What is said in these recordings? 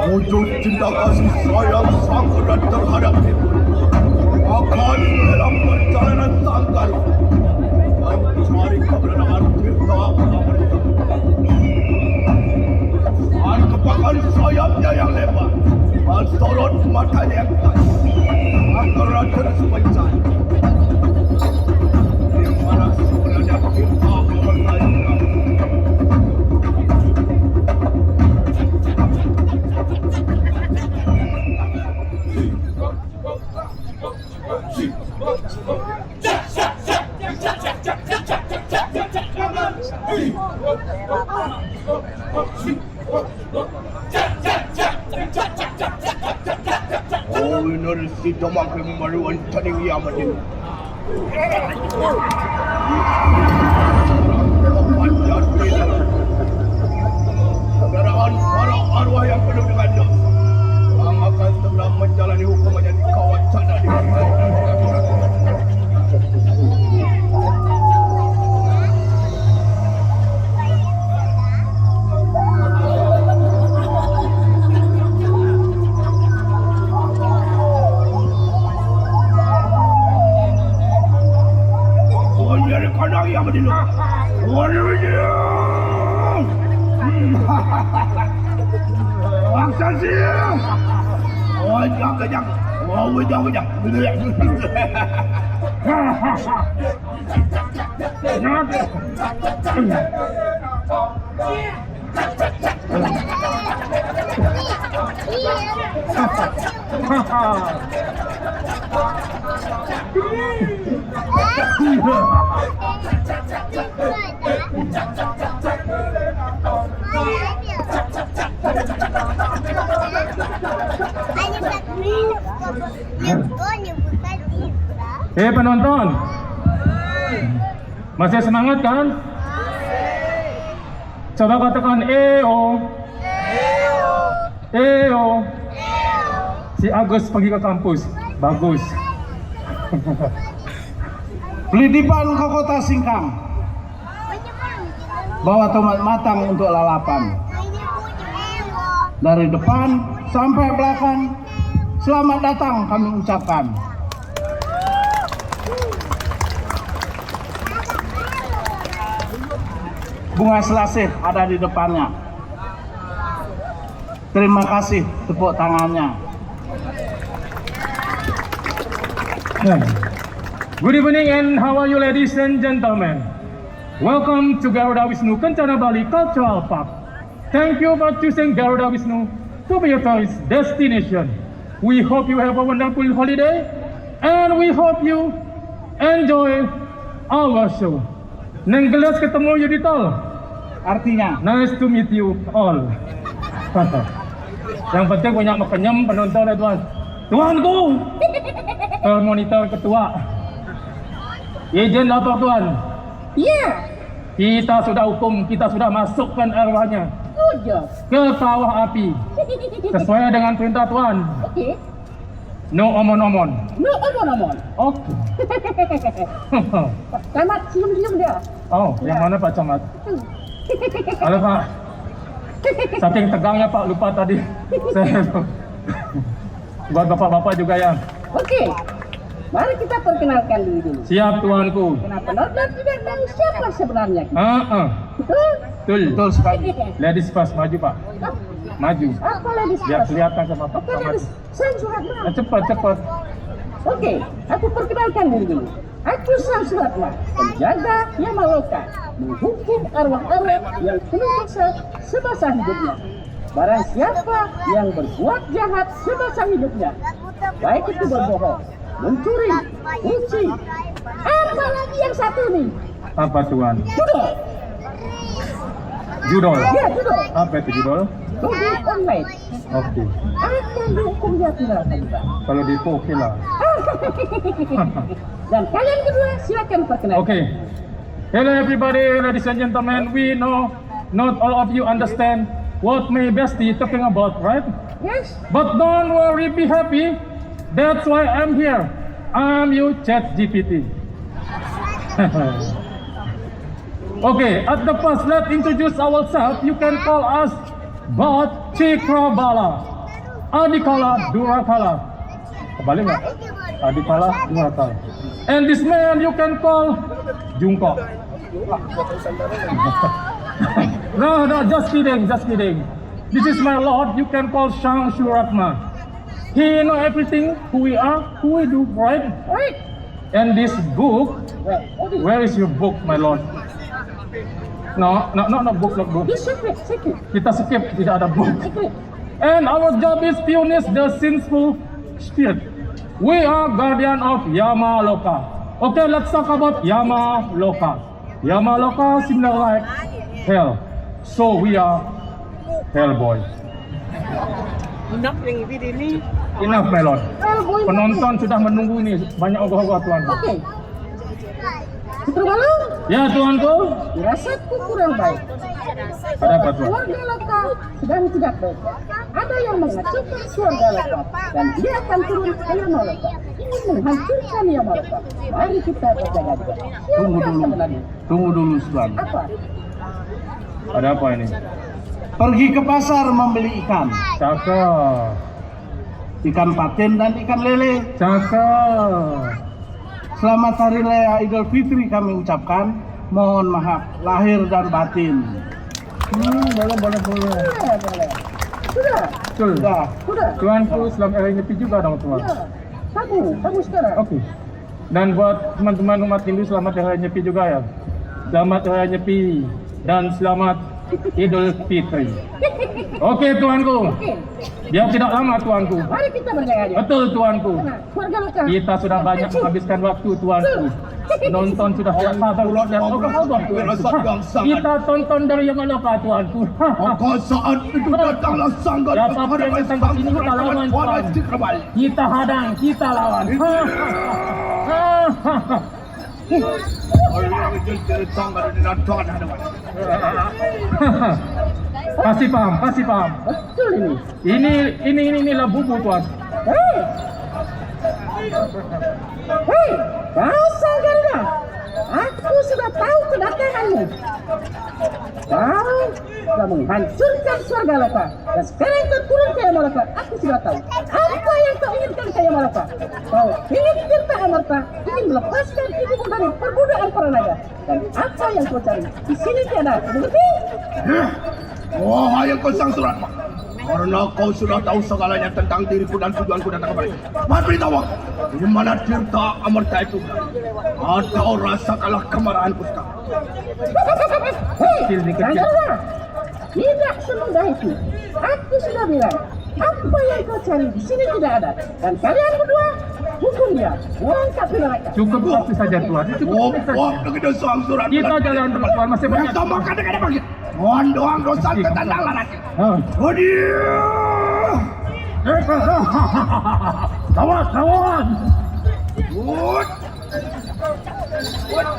Wujud cinta kasih sayang sang erat terhadap ibu akan dalam perjalanan tanggal dan mencari keberadaan Tirta Amarta. Dan kepakan sayapnya yang lebar dan sorot matanya yang tajam akan raden semenjana. Di mana sebenarnya Tirta Amarta itu? Oh, ini si Jamak yang meruan taning Yamadin. Kendaraan para arwah yang penuh dengan dosa yang akan segera menjalani hukumannya di kawat sana di Penonton, masih semangat kan? Coba katakan EO. EO. Si Agus pergi ke kampus, bagus. Pelidipan ke kota Singkang, bawa tomat matang untuk lalapan. Dari depan sampai belakang, selamat datang kami ucapkan. Bunga selasih ada di depannya. Terima kasih tepuk tangannya. Good evening and how are you, ladies and gentlemen? Welcome to Garuda Wisnu Kencana Bali Cultural Park. Thank you for choosing Garuda Wisnu to be your tourist destination. We hope you have a wonderful holiday and we hope you enjoy our show. Neng gelas ketemu you di tol. Artinya, Nice to meet you all. Yang penting banyak makenyem penonton ya tuan. Tuanku, monitor ketua. Izin lapor tuan. Iya. Kita sudah hukum, kita sudah masukkan arwahnya ke kawah api. Sesuai dengan perintah tuan. Oke. No omon-omon. No omon-omon. Oke. Camat, senyum-senyum dia. Oh, yang mana Pak Camat? Halo Pak. Saking tegangnya Pak, lupa tadi. Saya buat bapak-bapak juga ya. Oke. Mari kita perkenalkan dulu. Siap tuanku. Kenapa penonton tidak tahu siapa sebenarnya kita? Betul? Betul. betul sekali. Ladies first, maju Pak. Maju. Apa ladies Biar first? kelihatan sama Pak Oke, Camat. ladies. Samsurat. Cepat. Oke, aku perkenalkan dulu. Aku Samsuratna, penjaga Yamaloka, menghukum arwah-arwah yang penuh dosa semasa hidupnya. Barang siapa yang berbuat jahat semasa hidupnya, baik itu berbohong, mencuri, kunci, apa lagi yang satu nih? Apa tuan? Judol. Judol. Ya, judol. Apa itu judol? judi online. Oke. Akan dihukumnya tinggalkan Pak. Kalau di itu oke lah. Dan kalian kedua silakan perkenalkan. Okay. Hello everybody, ladies and gentlemen. We know not all of you understand what my bestie talking about, right? Yes. But don't worry, be happy. That's why I'm here. I'm your ChatGPT. Okay, at the first, let's introduce ourselves. You can call us Bot Cikrabala, Adikala Durakala. Kembali nggak? Adikala Durakala. And this man you can call Jungkook. No, just kidding, just kidding. This is my lord. You can call Shang Shuratma. He know everything, who we are, who we do, right? Right. And this book, Well, where is your book, my lord? No, book, not book. this secret. Kita skip, tidak ada book. Secret. And our job is punish the sinful spirit. We are guardian of Yamaloka. Okay, let's talk about Yamaloka. Yamaloka similar like hell. So we are Hellboy. Enough, my lord. Oh, boy. Penonton sudah menunggu ini. Banyak ogoh-ogoh, tuan. Oke. Cikrabala, Ya, tuanku. firasatku kurang baik. Ada apa, tuan? Keluarga Loka sedang tidak baik. Ada yang mengacaukan keluarga Loka dan dia akan turun ke Yamaloka, ingin menghancurkan Yamaloka. Mari kita berjaga-jaga. Tunggu Siapa dulu. sebenarnya? Tunggu dulu, tuan. Apa? Ada apa ini? Pergi ke pasar membeli ikan. Cakep. Ikan patin dan ikan lele. Cakep. Selamat Hari Raya Idul Fitri kami ucapkan. Mohon maaf lahir dan batin. Boleh. Boleh. Sudah. Sudah. Sudah. Tuanku selamat hari nyepi juga dong, tuan. Ya. Kamu sekarang. Oke. Dan buat teman-teman umat Hindu selamat hari nyepi juga ya. Selamat hari nyepi dan selamat Idul Fitri. Oke, tuanku. Oke. Dia tidak lama, tuanku. Mari kita berjaga-jaga. Betul, tuanku. Nah, keluarga Loka. Kita sudah banyak menghabiskan waktu, tuanku. Nonton sudah tidak sabar dan ogoh-ogoh, tuanku. Kita tonton dari Yamaloka, tuanku. Maka saat itu datanglah sang gadis Siapa yang datang ke sini kita lawan, tuan. Cikrabala. Kita hadang, kita lawan. Pasti paham. Betul ini. Inilah bubu, tuan. Hei, kau Garuda, aku sudah tahu kedatanganmu. Kau telah menghancurkan surga Loka dan sekarang kau turun ke Yamaloka. Aku sudah tahu apa yang kau inginkan ke Yamaloka. Kau ingin tirta amarta, ingin melepaskan ibumu dari perbudakan para naga. Dan apa yang kau cari di sini tiada. Mengerti? Wahai engkau sang Suratma, karena kau sudah tahu segalanya tentang diriku dan tujuanku datang kemari. Mari beritahu aku, di mana tirta amarta itu berada? Atau rasakanlah kemarahanku sekarang. Hei, Garuda, tidak semudah itu. Aku sudah bilang, apa yang kau cari di sini tidak ada. Dan kalian berdua, hukum dia, lengkap neraka. Cukup satu saja, tuan. Cukup satu saja. Begitu sang Suratma. Kita jalan terus, tuan. Masih banyak. Kita makan dengan bagi. Mohon doang dosa ketandang nanti. Oh. Hadir. Kawan. Good.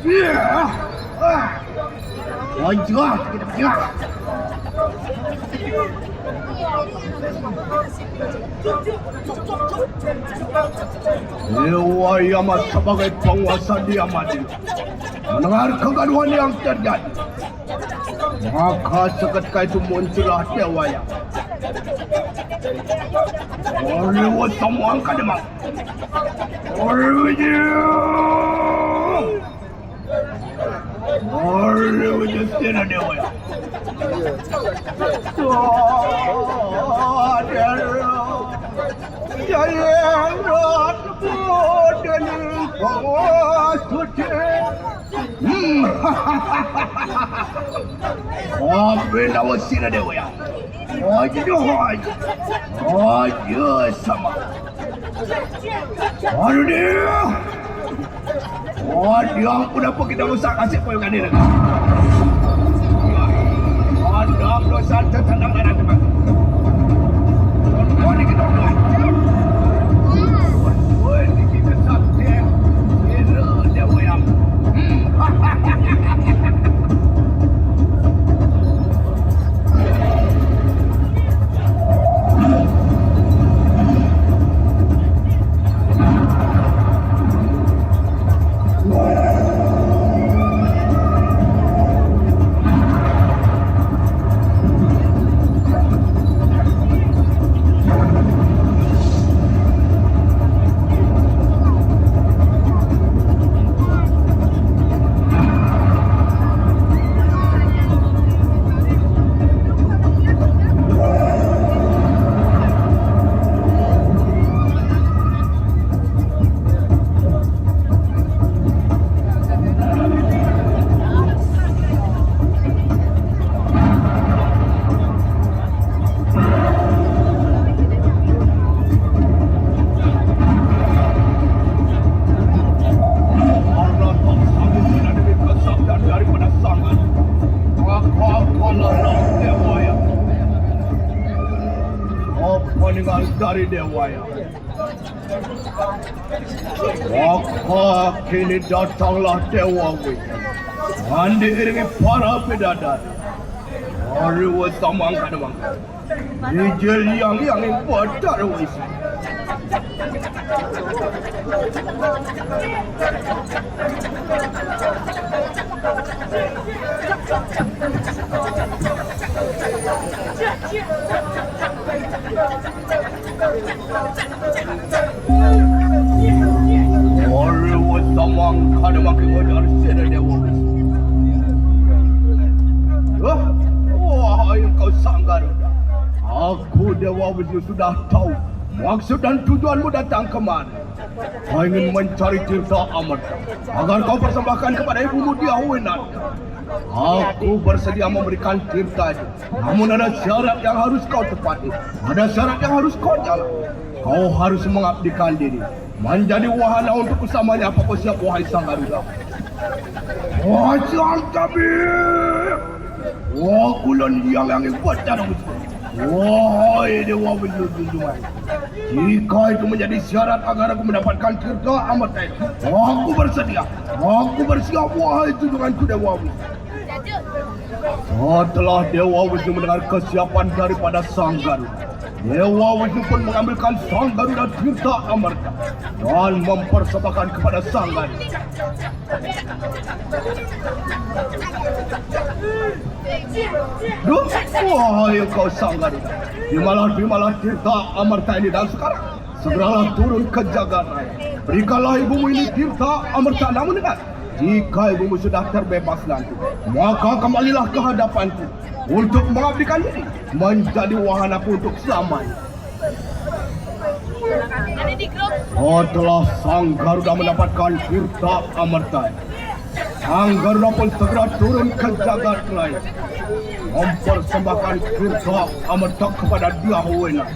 Yeah. Wajah kita pergi. Dewa Yamat sebagai penguasa Yamadil mendengar kegaduhan yang terjadi, maka seketika itu muncullah Dewa Yamat. Lewat semua angka demam. Lewat sini Dewa Yamat. Bila wasila Dewa Yamat. Wajah sama. Aduh dia. Dia udah pergi dah usah kasih poin kan dia. Ada Lalu saja tenang dan teman. Kau ni kita buat. Woi, ni kita sakti. Kira dia wayang. Dari Dewaya. Maka kini datanglah Dewa Wita dan diiringi para bidadari. Hari wasamang kadang dijel yang badar wisi. Hari wasamang kadang badar sini Dewa wisi. Wahai kau sang Garuda, aku Dewa Wisnu sudah tahu maksud dan tujuanmu datang kemari. Kau ingin mencari tirta amarta agar kau persembahkan kepada ibumu Diahwinata. Aku bersedia memberikan tirta itu, namun ada syarat yang harus kau tepati, ada syarat yang harus kau jalani. Kau harus mengabdikan diri, menjadi wahana untuk usamanya apa kau siap wahai sang Garuda. Wahai sang tabib, wah ulun yang badar wisi. Wahai Dewa Wisnu Junjungan, jika itu menjadi syarat agar aku mendapatkan tirta amarta itu, aku bersedia, aku bersiap wahai junjunganku Dewa Wisnu. Setelah Dewa Wisnu mendengar kesiapan daripada sang Garuda, Dewa Wisnu pun mengambilkan sang Garuda tirta amarta dan mempersembahkan kepada sang Garuda. Duh, wahai kau sang Garuda, terimalah tirta amarta ini dan sekarang segeralah turun ke jagat raya. Berikanlah ibumu ini tirta amarta, namun dengar, jika ibumu sudah terbebas nanti, maka kembalilah ke hadapanku untuk mengabdikan diri, menjadi wahanaku untuk selamanya. Setelah sang Garuda mendapatkan tirta amarta, sang Garuda pun segera turun ke jagat raya, mempersembahkan tirta amarta kepada Diahwinata.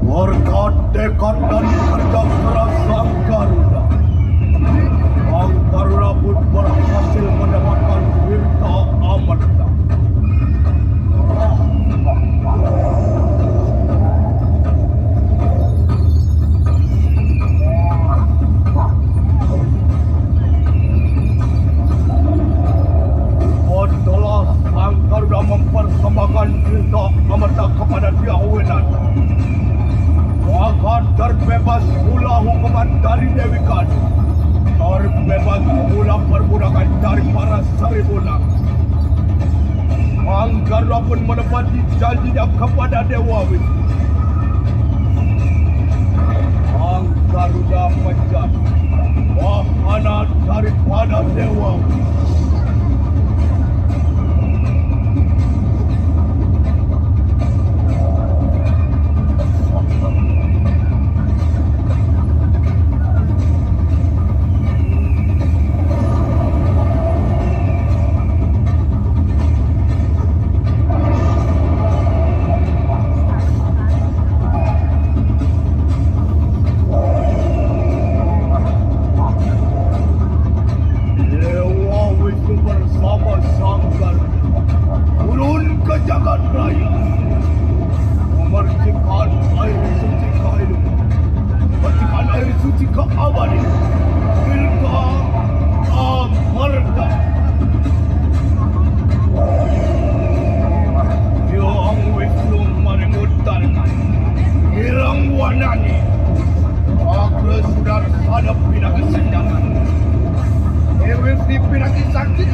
Berkat tekad dan kerja keras sang Garuda, sang Garuda pun berhasil mendapatkan tirta amarta. Setelah sang Garuda mempersembahkan tirta amarta kepada Diahwinata, maka terbebas pula hukuman dari Dewi Kani, terbebas pula perbudakan dari para seribu naga. Sang Garuda pun menepati janjinya kepada Dewa Wisnu. Sang Garuda menjadi wahana daripada Dewa Wisnu. lagi sakit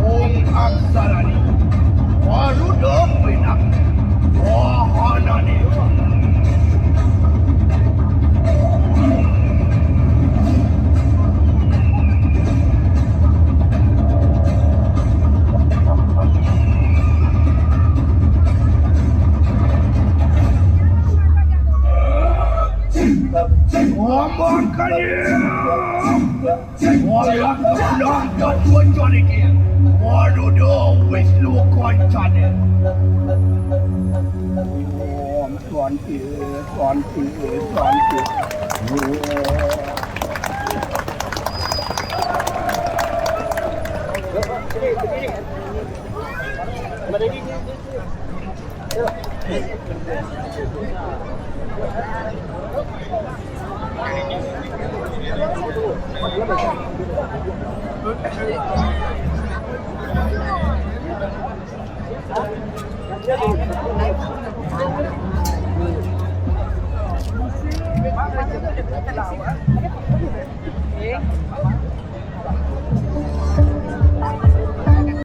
Ong aksarani Warudo pinak Wahanane Walang kebenaran tuan ini Waduh Wisnu Koncane Tuan